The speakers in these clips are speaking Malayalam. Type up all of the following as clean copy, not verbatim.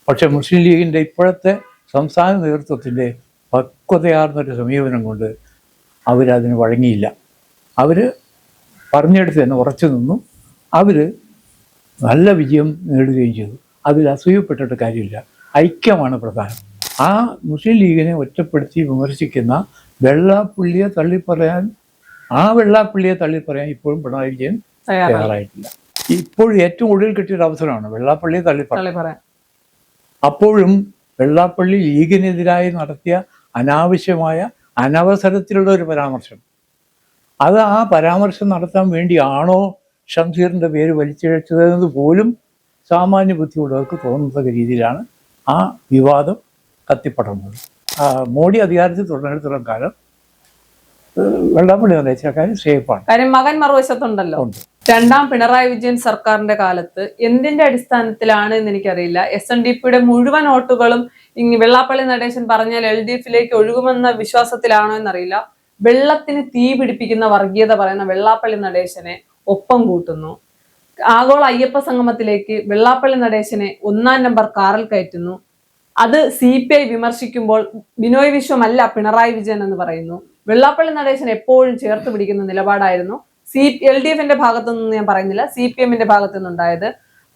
പക്ഷെ മുസ്ലിം ലീഗിൻ്റെ ഇപ്പോഴത്തെ സംസ്ഥാന നേതൃത്വത്തിൻ്റെ പക്വതയാർന്നൊരു സമീപനം കൊണ്ട് അവരതിന് വഴങ്ങിയില്ല. അവർ പറഞ്ഞെടുത്ത് തന്നെ ഉറച്ചു നിന്നു. അവർ നല്ല വിജയം നേടുകയും ചെയ്തു. അതിൽ അസൂയപ്പെട്ടിട്ട് കാര്യമില്ല. ഐക്യമാണ് പ്രധാനം. ആ മുസ്ലിം ലീഗിനെ ഒറ്റപ്പെടുത്തി വിമർശിക്കുന്ന വെള്ളാപ്പള്ളിയെ തള്ളിപ്പറയാൻ ഇപ്പോഴും പിണറായി വിജയൻ തയ്യാറായിട്ടില്ല. ഇപ്പോഴും ഏറ്റവും ഒടുവിൽ കിട്ടിയൊരു അവസരമാണ് വെള്ളാപ്പള്ളിയെ തള്ളിപ്പറയാൻ. അപ്പോഴും വെള്ളാപ്പള്ളി ലീഗിനെതിരായി നടത്തിയ അനാവശ്യമായ അനവസരത്തിലുള്ള ഒരു പരാമർശം, അത് ആ പരാമർശം നടത്താൻ വേണ്ടിയാണോ ഷംസീറിൻ്റെ പേര് വലിച്ചിഴച്ചതെന്നത് പോലും സാമാന്യ ബുദ്ധിയുള്ളവർക്ക് തോന്നുന്ന രീതിയിലാണ് ആ വിവാദം കത്തിപ്പടർന്നത്. മോഡി അധികാരത്തിൽ തുടർന്നിടത്തോളം കാലം വെള്ളാപ്പള്ളി നടത്തിയ കാര്യം സേഫാണ്. കാര്യം മകൻ മറുവശത്തുണ്ടല്ലോ. രണ്ടാം പിണറായി വിജയൻ സർക്കാരിന്റെ കാലത്ത് എന്തിന്റെ അടിസ്ഥാനത്തിലാണ് എന്ന് എനിക്കറിയില്ല, SNDPയുടെ മുഴുവൻ വോട്ടുകളും വെള്ളാപ്പള്ളി നടേശൻ പറഞ്ഞാൽ LDFിലേക്ക് ഒഴുകുമെന്ന വിശ്വാസത്തിലാണോ എന്നറിയില്ല, വെള്ളത്തിന് തീ പിടിപ്പിക്കുന്ന വർഗീയത പറയുന്ന വെള്ളാപ്പള്ളി നടേശനെ ഒപ്പം കൂട്ടുന്നു. ആഗോള അയ്യപ്പ സംഗമത്തിലേക്ക് വെള്ളാപ്പള്ളി നടേശനെ 1-ാം നമ്പർ കാറിൽ കയറ്റുന്നു. അത് CPI വിമർശിക്കുമ്പോൾ ബിനോയ് വിശ്വമല്ല പിണറായി വിജയൻ എന്ന് പറയുന്നു. വെള്ളാപ്പള്ളി നടേശൻ എപ്പോഴും ചേർത്ത് പിടിക്കുന്ന നിലപാടായിരുന്നു LDFിന്റെ ഭാഗത്തു നിന്ന്, ഞാൻ പറയുന്നില്ല, CPMന്റെ ഭാഗത്തു നിന്നുണ്ടായത്.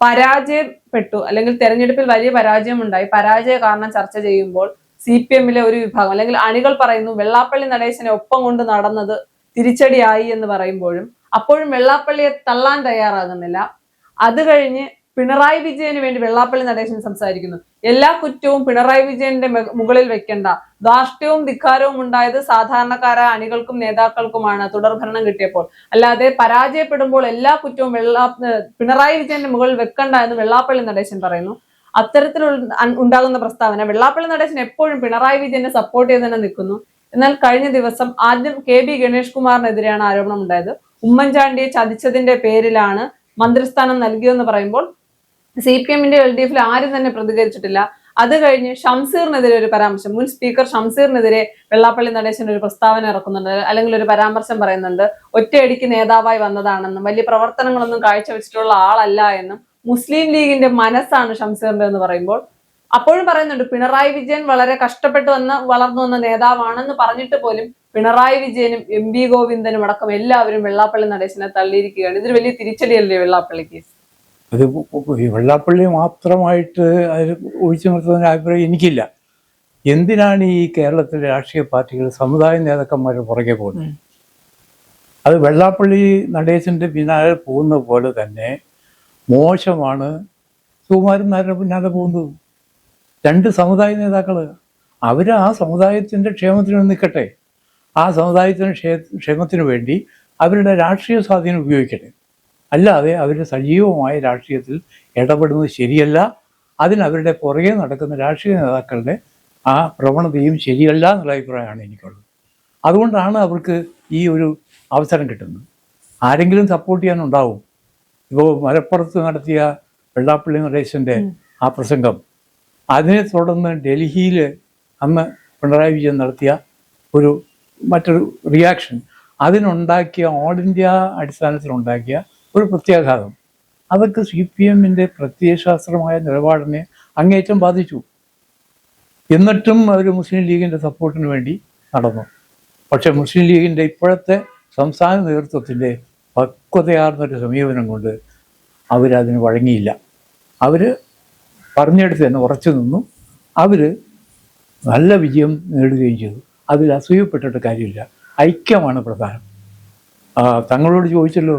പരാജയപ്പെട്ടു, അല്ലെങ്കിൽ തെരഞ്ഞെടുപ്പിൽ വലിയ പരാജയം ഉണ്ടായി. പരാജയ കാരണം ചർച്ച ചെയ്യുമ്പോൾ CPMലെ ഒരു വിഭാഗം അല്ലെങ്കിൽ അണികൾ പറയുന്നു വെള്ളാപ്പള്ളി നടേശനെ ഒപ്പം കൊണ്ട് നടന്നത് തിരിച്ചടിയായി എന്ന് പറയുമ്പോഴും അപ്പോഴും വെള്ളാപ്പള്ളിയെ തള്ളാൻ തയ്യാറാകുന്നില്ല. അത് കഴിഞ്ഞ് പിണറായി വിജയന് വേണ്ടി വെള്ളാപ്പള്ളി നടേശൻ സംസാരിക്കുന്നു. എല്ലാ കുറ്റവും പിണറായി വിജയന്റെ മുകളിൽ വെക്കേണ്ട, ധാർഷ്ട്യവും ധിക്കാരവും ഉണ്ടായത് സാധാരണക്കാരായ അണികൾക്കും നേതാക്കൾക്കുമാണ് തുടർഭരണം കിട്ടിയപ്പോൾ, അല്ലാതെ പരാജയപ്പെടുമ്പോൾ എല്ലാ കുറ്റവും പിണറായി വിജയന്റെ മുകളിൽ വെക്കണ്ട എന്ന് വെള്ളാപ്പള്ളി നടേശൻ പറയുന്നു. അത്തരത്തിൽ ഉണ്ടാകുന്ന പ്രസ്താവന വെള്ളാപ്പള്ളി നടേശൻ എപ്പോഴും പിണറായി വിജയനെ സപ്പോർട്ട് ചെയ്ത് തന്നെ നിൽക്കുന്നു. എന്നാൽ കഴിഞ്ഞ ദിവസം ആദ്യം KB ഗണേഷ് കുമാറിനെതിരെയാണ് ആരോപണം ഉണ്ടായത്. ഉമ്മൻചാണ്ടിയെ ചതിച്ചതിന്റെ പേരിലാണ് മന്ത്രിസ്ഥാനം നൽകിയതെന്ന് പറയുമ്പോൾ CPMന്റെ LDFിൽ ആരും തന്നെ പ്രതികരിച്ചിട്ടില്ല. അത് കഴിഞ്ഞ് ഷംസീറിനെതിരെ ഒരു പരാമർശം, മുൻ സ്പീക്കർ ഷംസീറിനെതിരെ വെള്ളാപ്പള്ളി നടേശൻ ഒരു പ്രസ്താവന ഇറക്കുന്നുണ്ട്, അല്ലെങ്കിൽ ഒരു പരാമർശം പറയുന്നുണ്ട്. ഒറ്റയടിക്ക് നേതാവായി വന്നതാണെന്നും വലിയ പ്രവർത്തനങ്ങളൊന്നും കാഴ്ചവെച്ചിട്ടുള്ള ആളല്ല എന്നും മുസ്ലിം ലീഗിന്റെ മനസ്സാണ് ഷംസീറിന്റെ എന്ന് പറയുമ്പോൾ അപ്പോഴും പറയുന്നുണ്ട് പിണറായി വിജയൻ വളരെ കഷ്ടപ്പെട്ട് വളർന്നു വന്ന നേതാവാണെന്ന് പറഞ്ഞിട്ട് പോലും പിണറായി വിജയനും MV ഗോവിന്ദനും അടക്കം എല്ലാവരും വെള്ളാപ്പള്ളി നടേശനെ തള്ളിയിരിക്കുകയാണ്. ഇതൊരു വലിയ തിരിച്ചടിയല്ലേ വെള്ളാപ്പള്ളിക്ക്? അത് വെള്ളാപ്പള്ളി മാത്രമായിട്ട് അതിൽ ഒഴിച്ചു നിർത്തുന്ന അഭിപ്രായം എനിക്കില്ല. എന്തിനാണ് ഈ കേരളത്തിലെ രാഷ്ട്രീയ പാർട്ടികൾ സമുദായ നേതാക്കന്മാരുടെ പുറകെ പോകുന്നത്? അത് വെള്ളാപ്പള്ളി നടേശൻ്റെ പിന്നാലെ പോകുന്ന പോലെ തന്നെ മോശമാണ് സുകുമാരൻ നായരുടെ പിന്നാലെ പോകുന്നത്. 2 സമുദായ നേതാക്കൾ, അവർ ആ സമുദായത്തിൻ്റെ ക്ഷേമത്തിന് നിൽക്കട്ടെ, ആ സമുദായത്തിൻ്റെ ക്ഷേമത്തിന് വേണ്ടി അവരുടെ രാഷ്ട്രീയ സ്വാധീനം ഉപയോഗിക്കട്ടെ. അല്ലാതെ അവർ സജീവമായ രാഷ്ട്രീയത്തിൽ ഇടപെടുന്നത് ശരിയല്ല. അതിനവരുടെ പുറകെ നടക്കുന്ന രാഷ്ട്രീയ നേതാക്കളുടെ ആ പ്രവണതയും ശരിയല്ല എന്നുള്ള അഭിപ്രായമാണ് എനിക്കുള്ളത്. അതുകൊണ്ടാണ് അവർക്ക് ഈ ഒരു അവസരം കിട്ടുന്നത്. ആരെങ്കിലും സപ്പോർട്ട് ചെയ്യാനുണ്ടാവും. ഇപ്പോൾ മലപ്പുറത്ത് നടത്തിയ വെള്ളാപ്പള്ളി നടേശൻ്റെ ആ പ്രസംഗം, അതിനെ തുടർന്ന് ഡൽഹിയിൽ അന്ന് പിണറായി വിജയൻ നടത്തിയ മറ്റൊരു റിയാക്ഷൻ, അതിനുണ്ടാക്കിയ ഓൾ ഇന്ത്യ അടിസ്ഥാനത്തിലുണ്ടാക്കിയ ഒരു പ്രത്യാഘാതം, അതൊക്കെ CPMന്റെ പ്രത്യയശാസ്ത്രമായ നിലപാടിനെ അങ്ങേയറ്റം ബാധിച്ചു. എന്നിട്ടും അവർ മുസ്ലിം ലീഗിൻ്റെ സപ്പോർട്ടിന് വേണ്ടി നടന്നു. പക്ഷെ മുസ്ലിം ലീഗിൻ്റെ ഇപ്പോഴത്തെ സംസ്ഥാന നേതൃത്വത്തിൻ്റെ പക്വതയാർന്നൊരു സമീപനം കൊണ്ട് അവരതിന് വഴങ്ങിയില്ല. അവർ പറഞ്ഞെടുത്ത് തന്നെ ഉറച്ചു നിന്നു. അവർ നല്ല വിജയം നേടുകയും ചെയ്തു. അതിൽ അസൂയപ്പെട്ടിട്ട് കാര്യമില്ല. ഐക്യമാണ് പ്രധാനം. തങ്ങളോട് ചോദിച്ചല്ലോ,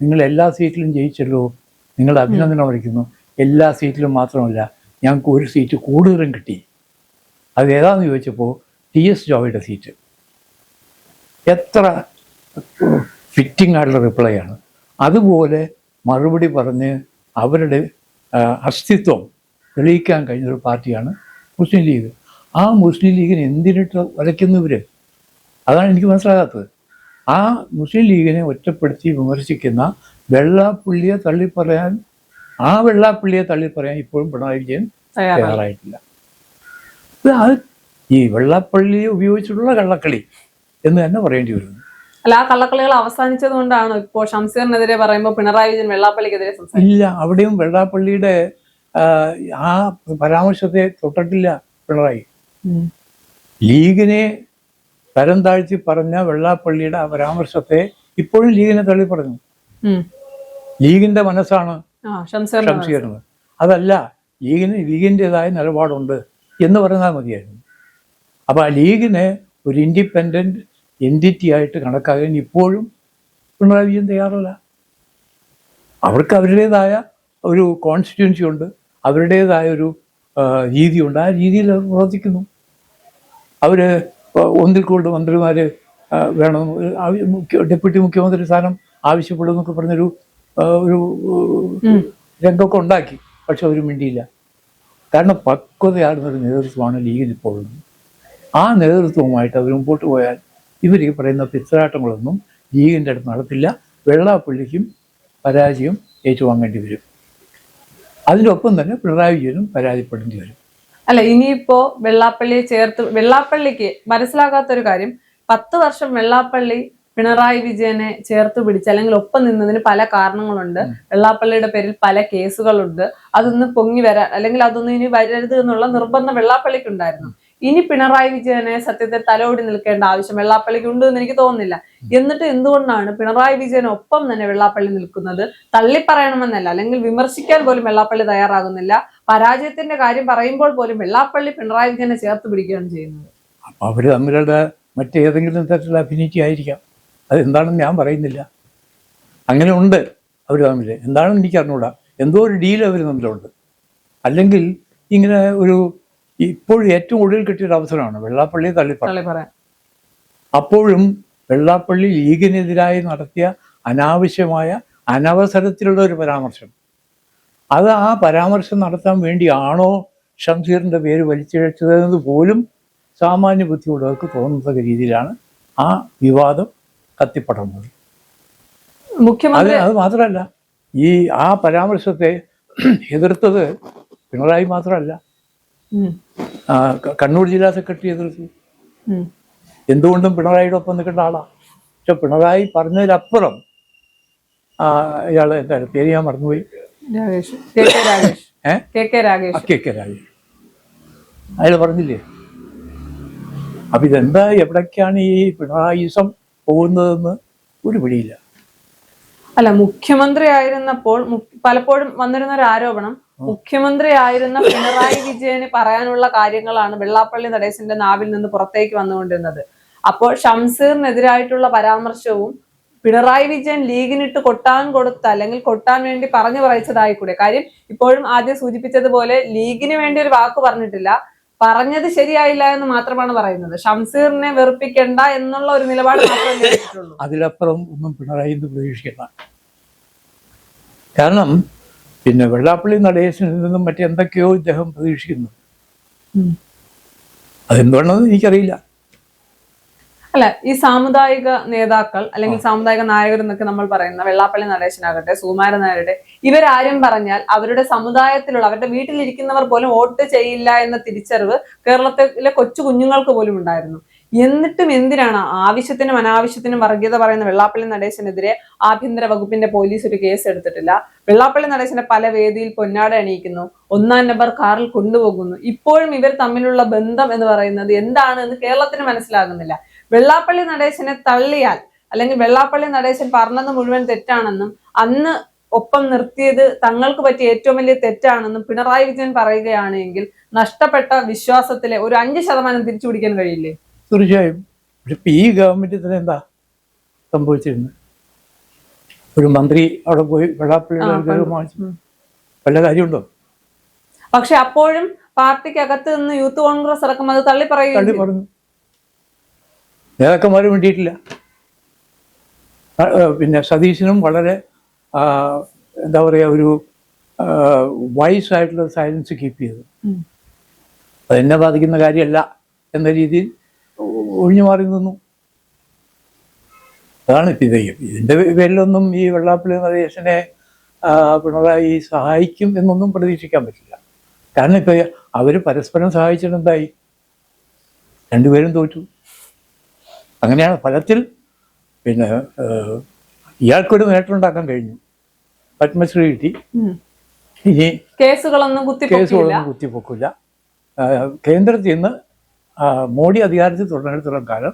നിങ്ങൾ എല്ലാ സീറ്റിലും ജയിച്ചല്ലോ, നിങ്ങൾ അഭിനന്ദനം അറിയിക്കുന്നു. എല്ലാ സീറ്റിലും മാത്രമല്ല, ഞങ്ങൾക്ക് ഒരു സീറ്റ് കൂടുതലും കിട്ടി. അത് ഏതാണെന്ന് ചോദിച്ചപ്പോൾ TS ജോയിയുടെ സീറ്റ്. എത്ര ഫിറ്റിംഗ് ആയിട്ടുള്ള റിപ്ലൈ ആണ്. അതുപോലെ മറുപടി പറഞ്ഞ് അവരുടെ അസ്തിത്വം തെളിയിക്കാൻ കഴിഞ്ഞൊരു പാർട്ടിയാണ് മുസ്ലിം ലീഗ്. ആ മുസ്ലിം ലീഗിനെ എന്തിനിട്ട് വരയ്ക്കുന്നവർ? അതാണ് എനിക്ക് മനസ്സിലാകാത്തത്. ആ മുസ്ലിം ലീഗിനെ ഒറ്റപ്പെടുത്തി വിമർശിക്കുന്ന വെള്ളാപ്പള്ളിയെ തള്ളിപ്പറയാൻ ഇപ്പോഴും പിണറായി വിജയൻ തയ്യാറായിട്ടില്ല. അത് ഈ വെള്ളാപ്പള്ളിയെ ഉപയോഗിച്ചിട്ടുള്ള കള്ളക്കളി എന്ന് തന്നെ പറയേണ്ടി വരുന്നു. അല്ല, ആ കള്ളക്കളികൾ അവസാനിച്ചത് കൊണ്ടാണ് ഇപ്പോൾ ഷംസീറിനെതിരെ പറയുമ്പോൾ പിണറായി വിജയൻ വെള്ളാപ്പള്ളിക്കെതിരെ ഇല്ല, അവിടെയും വെള്ളാപ്പള്ളിയുടെ ആ പരാമർശത്തെ തൊട്ടിട്ടില്ല പിണറായി. ലീഗിനെ തരം താഴ്ത്തി പറഞ്ഞ വെള്ളാപ്പള്ളിയുടെ ആ പരാമർശത്തെ ഇപ്പോഴും ലീഗിനെ തള്ളി പറഞ്ഞു. ലീഗിന്റെ മനസ്സാണ് ഷംസീറിന്, അതല്ല ലീഗിൻ്റെതായ നിലപാടുണ്ട് എന്ന് പറഞ്ഞാൽ മതിയായിരുന്നു. അപ്പോൾ ആ ലീഗിനെ ഒരു ഇൻഡിപെൻഡന്റ് എൻറ്റിറ്റി ആയിട്ട് കണക്കാക്കാൻ ഇപ്പോഴും പിണറായി വിജയൻ തയ്യാറല്ല. അവർക്ക് അവരുടേതായ ഒരു കോൺസ്റ്റിറ്റ്യുവൻസി ഉണ്ട്, അവരുടേതായ ഒരു രീതിയുണ്ട്. ആ രീതിയിൽ അവർ പ്രവർത്തിക്കുന്നു. അവർ ഒന്നിൽ കൂടുതൽ മന്ത്രിമാർ വേണം, ഡെപ്യൂട്ടി മുഖ്യമന്ത്രി സ്ഥാനം ആവശ്യപ്പെടും എന്നൊക്കെ പറഞ്ഞൊരു ഒരു രംഗമൊക്കെ ഉണ്ടാക്കി. പക്ഷെ അവർ മിണ്ടിയില്ല. കാരണം പക്വതയാർന്നൊരു നേതൃത്വമാണ് ലീഗിന് ഇപ്പോൾ ഉള്ളത്. ആ നേതൃത്വവുമായിട്ട് അവർ മുമ്പോട്ട് പോയാൽ ഇവർ ഈ പറയുന്ന പിത്തരാട്ടങ്ങളൊന്നും ലീഗിൻ്റെ അടുത്ത് നടത്തില്ല. വെള്ളാപ്പള്ളിക്കും പരാജയം ഏറ്റുവാങ്ങേണ്ടി വരും. അതിനൊപ്പം തന്നെ പിണറായി വിജയനും പരാജയപ്പെടേണ്ടി വരും. അല്ല, ഇനിയിപ്പോ വെള്ളാപ്പള്ളിക്ക് മനസ്സിലാകാത്തൊരു കാര്യം, 10 വർഷം വെള്ളാപ്പള്ളി പിണറായി വിജയനെ ചേർത്ത് പിടിച്ച് അല്ലെങ്കിൽ ഒപ്പം നിന്നതിന് പല കാരണങ്ങളുണ്ട്. വെള്ളാപ്പള്ളിയുടെ പേരിൽ പല കേസുകളുണ്ട്. അതൊന്ന് പൊങ്ങി വരാൻ അല്ലെങ്കിൽ അതൊന്നും ഇനി വരരുത് എന്നുള്ള നിർബന്ധം വെള്ളാപ്പള്ളിക്ക് ഉണ്ടായിരുന്നു. ഇനി പിണറായി വിജയനെ സത്യത്തിൽ തലോടി നിൽക്കേണ്ട ആവശ്യം വെള്ളാപ്പള്ളിക്ക് ഉണ്ട് എന്ന് എനിക്ക് തോന്നുന്നില്ല. എന്നിട്ട് എന്തുകൊണ്ടാണ് പിണറായി വിജയനൊപ്പം തന്നെ വെള്ളാപ്പള്ളി നിൽക്കുന്നത്? തള്ളിപ്പറയണമെന്നല്ല, അല്ലെങ്കിൽ വിമർശിക്കാൻ പോലും വെള്ളാപ്പള്ളി തയ്യാറാകുന്നില്ല. പരാജയത്തിന്റെ കാര്യം പറയുമ്പോൾ പോലും വെള്ളാപ്പള്ളി പിണറായി വിജയനെ ചേർത്ത് പിടിക്കുകയാണ് ചെയ്യുന്നത്. അപ്പൊ അവര് തമ്മിലുള്ള മറ്റേതെങ്കിലും തരത്തിലുള്ള അഫിനിറ്റി ആയിരിക്കാം. അതെന്താണെന്ന് ഞാൻ പറയുന്നില്ല. അങ്ങനെ ഉണ്ട് അവർ തമ്മിൽ. എന്താണെന്ന് എനിക്ക് അറിഞ്ഞൂടാ. എന്തോ ഒരു ഡീൽ അവർ തമ്മിലുണ്ട്. അല്ലെങ്കിൽ ഇങ്ങനെ ഒരു ഇപ്പോഴും ഏറ്റവും ഒടുവിൽ കിട്ടിയൊരു അവസരമാണ് വെള്ളാപ്പള്ളിയെ തള്ളിപ്പറയാൻ. അപ്പോഴും വെള്ളാപ്പള്ളി ലീഗിനെതിരായി നടത്തിയ അനാവശ്യമായ അനവസരത്തിലുള്ള ഒരു പരാമർശം, അത് ആ പരാമർശം നടത്താൻ വേണ്ടിയാണോ ഷംസീറിൻ്റെ പേര് വലിച്ചിഴച്ചതെന്നത് പോലും സാമാന്യ ബുദ്ധിയുള്ളവർക്ക് തോന്നുന്ന രീതിയിലാണ് ആ വിവാദം കത്തിപ്പടർന്നത്. മുഖ്യമന്ത്രി അത് മാത്രമല്ല, ഈ ആ പരാമർശത്തെ എതിർത്തത് പിണറായി മാത്രമല്ല, കണ്ണൂർ ജില്ലാ സെക്രട്ടറി എതിർത്തു. എന്തുകൊണ്ടും പിണറായിയുടെ ഒപ്പം നിൽക്കേണ്ട ആളാണ്. പക്ഷെ പിണറായി പറഞ്ഞതിലപ്പുറം ഇയാള് എന്താണ് പേര് ഞാൻ മറന്നുപോയി, കെ കെ രാഗേഷ് അയാൾ പറഞ്ഞില്ലേ. അപ്പൊ ഇതെന്താ, എവിടേക്കാണ് ഈ പിണറായിസം പോകുന്നതെന്ന് ഒരു പിടിയില്ല. അല്ല, മുഖ്യമന്ത്രി ആയിരുന്നപ്പോൾ പലപ്പോഴും വന്നിരുന്ന ഒരു ആരോപണം, മുഖ്യമന്ത്രി ആയിരുന്ന പിണറായി വിജയന് പറയാനുള്ള കാര്യങ്ങളാണ് വെള്ളാപ്പള്ളി നടേശന്റെ നാവിൽ നിന്ന് പുറത്തേക്ക് വന്നുകൊണ്ടിരുന്നത്. അപ്പോൾ ഷംസീറിനെതിരായിട്ടുള്ള പരാമർശവും പിണറായി വിജയൻ ലീഗിനിട്ട് കൊട്ടാൻ കൊടുത്ത അല്ലെങ്കിൽ കൊട്ടാൻ വേണ്ടി പറഞ്ഞു പറയിച്ചതായിക്കൂടെ? കാര്യം ഇപ്പോഴും ആദ്യം സൂചിപ്പിച്ചതുപോലെ ലീഗിന് വേണ്ടി ഒരു വാക്ക് പറഞ്ഞിട്ടില്ല, പറഞ്ഞത് ശരിയായില്ല എന്ന് മാത്രമാണ് പറയുന്നത്. ഷംസീറിനെ വെറുപ്പിക്കണ്ട എന്നുള്ള ഒരു നിലപാട് മാത്രമേ എടുത്തിട്ടുള്ളൂ. അതിലപ്പുറം ഒന്നും പിണറായി പ്രതീക്ഷിക്കണ്ട. കാരണം പിന്നെ വെള്ളാപ്പള്ളി നടേശനിൽ നിന്നും മറ്റെന്തൊക്കെയോ ഇദ്ദേഹം പ്രതീക്ഷിക്കുന്നു. അതെന്തുകൊണ്ടെന്ന് എനിക്കറിയില്ല. അല്ല, ഈ സാമുദായിക നേതാക്കൾ അല്ലെങ്കിൽ സാമുദായിക നായകർ എന്നൊക്കെ നമ്മൾ പറയുന്ന വെള്ളാപ്പള്ളി നടേശനാകട്ടെ, സുകുമാരൻ നായരുടെ, ഇവരാരും പറഞ്ഞാൽ അവരുടെ സമുദായത്തിലുള്ള അവരുടെ വീട്ടിലിരിക്കുന്നവർ പോലും വോട്ട് ചെയ്യില്ല എന്ന തിരിച്ചറിവ് കേരളത്തിലെ കൊച്ചു കുഞ്ഞുങ്ങൾക്ക് പോലും ഉണ്ടായിരുന്നു. എന്നിട്ടും എന്തിനാണ് ആവശ്യത്തിനും അനാവശ്യത്തിനും വർഗീയത പറയുന്ന വെള്ളാപ്പള്ളി നടേശനെതിരെ ആഭ്യന്തര വകുപ്പിന്റെ പോലീസ് ഒരു കേസ് എടുത്തിട്ടില്ല? വെള്ളാപ്പള്ളി നടേശനെ പല വേദിയിൽ പൊന്നാട അണിയിക്കുന്നു, 1-ാം നമ്പർ കാറിൽ കൊണ്ടുപോകുന്നു. ഇപ്പോഴും ഇവർ തമ്മിലുള്ള ബന്ധം എന്ന് പറയുന്നത് എന്താണ് എന്ന് കേരളത്തിന് മനസ്സിലാകുന്നില്ല. വെള്ളാപ്പള്ളി നടേശനെ തള്ളിയാൽ അല്ലെങ്കിൽ വെള്ളാപ്പള്ളി നടേശൻ പറഞ്ഞത് മുഴുവൻ തെറ്റാണെന്നും അന്ന് ഒപ്പം നിർത്തിയത് തങ്ങൾക്ക് പറ്റിയ ഏറ്റവും വലിയ തെറ്റാണെന്നും പിണറായി വിജയൻ പറയുകയാണെങ്കിൽ നഷ്ടപ്പെട്ട വിശ്വാസത്തിലെ ഒരു 5% തിരിച്ചു പിടിക്കാൻ കഴിയില്ലേ? തീർച്ചയായും. പക്ഷെ ഈ ഗവൺമെന്റിൽ തന്നെ എന്താ സംഭവിച്ചിരുന്നത്? ഒരു മന്ത്രി അവിടെ പോയി വെള്ളാപ്പള്ളിയുടെ വല്ല കാര്യമുണ്ടോ? പക്ഷെ അപ്പോഴും പാർട്ടിക്കകത്ത് നിന്ന് യൂത്ത് കോൺഗ്രസ് അടക്കം അത് തള്ളി പറഞ്ഞു. നേതാക്കന്മാർ വേണ്ടിയിട്ടില്ല. പിന്നെ സതീശനും വളരെ എന്താ പറയുക, ഒരു വൈസ് ആയിട്ടുള്ള സൈലൻസ് കീപ്പ് ചെയ്തു. അതെന്നെ ബാധിക്കുന്ന കാര്യമല്ല എന്ന രീതിയിൽ ഒഴിഞ്ഞു മാറി നിന്നു. അതാണ് ഇതിൻ്റെ പേരിലൊന്നും ഈ വെള്ളാപ്പള്ളി നടേശനെ പിണറായി സഹായിക്കും എന്നൊന്നും പ്രതീക്ഷിക്കാൻ പറ്റില്ല. കാരണം ഇപ്പം അവർ പരസ്പരം സഹായിച്ചിട്ടെന്തായി? രണ്ടുപേരും തോറ്റു. അങ്ങനെയാണ് ഫലത്തിൽ. പിന്നെ ഇയാൾക്കൊരു നേട്ടമുണ്ടാക്കാൻ കഴിഞ്ഞു, പത്മശ്രീ കിട്ടി. ഇനി കേസുകളൊന്നും കുത്തിപ്പൊക്കില്ല. കേസുകളൊന്നും കുത്തിപ്പൊക്കില്ല. കേന്ദ്രത്തിൽ നിന്ന് മോഡി അധികാരത്തിൽ തുടർന്നിടത്തോളം കാലം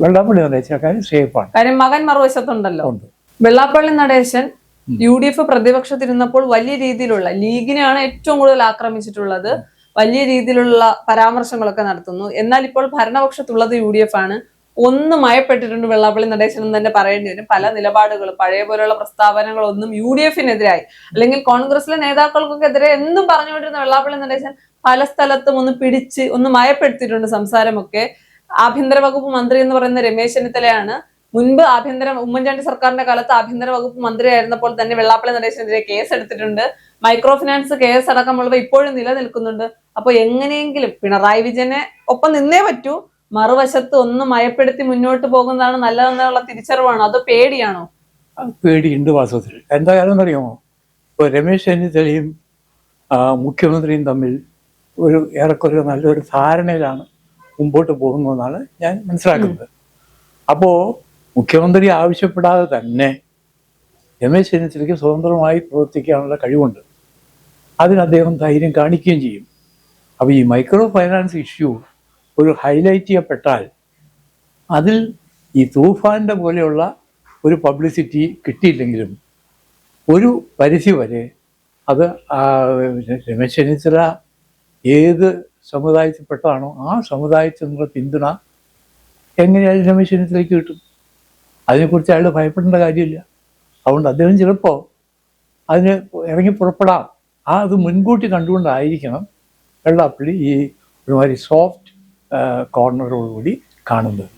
വെള്ളാപ്പള്ളി നടേശക്കാരും സേഫാണ്. കാര്യം മകൻ മറുവശത്തുണ്ടല്ലോ. ഉണ്ട്. വെള്ളാപ്പള്ളി നടേശൻ UDF പ്രതിപക്ഷത്തിരുന്നപ്പോൾ വലിയ രീതിയിലുള്ള ലീഗിനെയാണ് ഏറ്റവും കൂടുതൽ ആക്രമിച്ചിട്ടുള്ളത്. വലിയ രീതിയിലുള്ള പരാമർശങ്ങളൊക്കെ നടത്തുന്നു. എന്നാൽ ഇപ്പോൾ ഭരണപക്ഷത്തുള്ളത് UDF ആണ്. ഒന്ന് മയപ്പെട്ടിട്ടുണ്ട് വെള്ളാപ്പള്ളി നടേശൻ എന്ന് തന്നെ പറയേണ്ടി വരും. പല നിലപാടുകളും പഴയ പോലെയുള്ള പ്രസ്താവനകളൊന്നും UDF-നെതിരായി അല്ലെങ്കിൽ കോൺഗ്രസിലെ നേതാക്കൾക്കൊക്കെതിരെ എന്നും പറഞ്ഞുകൊണ്ടിരുന്ന വെള്ളാപ്പള്ളി നടേശൻ പല സ്ഥലത്തും ഒന്ന് പിടിച്ച് ഒന്ന് മയപ്പെടുത്തിയിട്ടുണ്ട് സംസാരമൊക്കെ. ആഭ്യന്തര വകുപ്പ് മന്ത്രി എന്ന് പറയുന്ന രമേശ് ചെന്നിത്തലയാണ് മുൻപ് ഉമ്മൻചാണ്ടി സർക്കാരിന്റെ കാലത്ത് ആഭ്യന്തര വകുപ്പ് മന്ത്രിയായിരുന്നപ്പോൾ തന്നെ വെള്ളാപ്പള്ളി നടേശനെതിരെ കേസ് എടുത്തിട്ടുണ്ട്. മൈക്രോ ഫിനാൻസ് കേസ് അടക്കമുള്ളവ ഇപ്പോഴും നിലനിൽക്കുന്നുണ്ട്. അപ്പൊ എങ്ങനെയെങ്കിലും പിണറായി വിജയനെ ഒപ്പം നിന്നേ പറ്റൂ. മറുവശത്ത് ഒന്ന് മയപ്പെടുത്തി മുന്നോട്ട് പോകുന്നതാണ് നല്ലതെന്നുള്ള തിരിച്ചറിവാണോ അതോ പേടിയാണോ? പേടിയുണ്ട് വാസ്തവത്തിൽ. എന്താ കാര്യം എന്നറിയാമോ? ഇപ്പോൾ രമേശ് ചെന്നിത്തലയും മുഖ്യമന്ത്രിയും തമ്മിൽ ഒരു ഏറെക്കുറെ നല്ലൊരു ധാരണയിലാണ് മുമ്പോട്ട് പോകുന്നതെന്നാണ് ഞാൻ മനസ്സിലാക്കുന്നത്. അപ്പോൾ മുഖ്യമന്ത്രി ആവശ്യപ്പെടാതെ തന്നെ രമേശ് ചെന്നിത്തലയ്ക്ക് സ്വതന്ത്രമായി പ്രവർത്തിക്കാനുള്ള കഴിവുണ്ട്. അതിന് അദ്ദേഹം ധൈര്യം കാണിക്കുകയും ചെയ്യും. അപ്പോൾ ഈ മൈക്രോ ഫൈനാൻസ് ഇഷ്യൂ ഒരു ഹൈലൈറ്റ് ചെയ്യപ്പെട്ടാൽ അതിൽ ഈ തൂഫാൻ്റെ പോലെയുള്ള ഒരു പബ്ലിസിറ്റി കിട്ടിയില്ലെങ്കിലും ഒരു പരിധി വരെ അത് രമേശ് ചെന്നിത്തല ഏത് സമുദായത്തിൽപ്പെട്ടാണോ ആ സമുദായത്തിൽ നിന്നുള്ള പിന്തുണ എങ്ങനെയായാലും രമേശ് ചെന്നിത്തലയ്ക്ക് കിട്ടും. അതിനെക്കുറിച്ച് അയാൾ ഭയപ്പെടേണ്ട കാര്യമില്ല. അതുകൊണ്ട് അദ്ദേഹം ചിലപ്പോൾ അതിന് ഇറങ്ങി പുറപ്പെടാം. അത് മുൻകൂട്ടി കണ്ടുകൊണ്ടായിരിക്കണം വെള്ളാപ്പള്ളി ഈ ഒരുമാതിരി സോഫ്റ്റ് കോർണറോടുകൂടി കാണുന്നത്.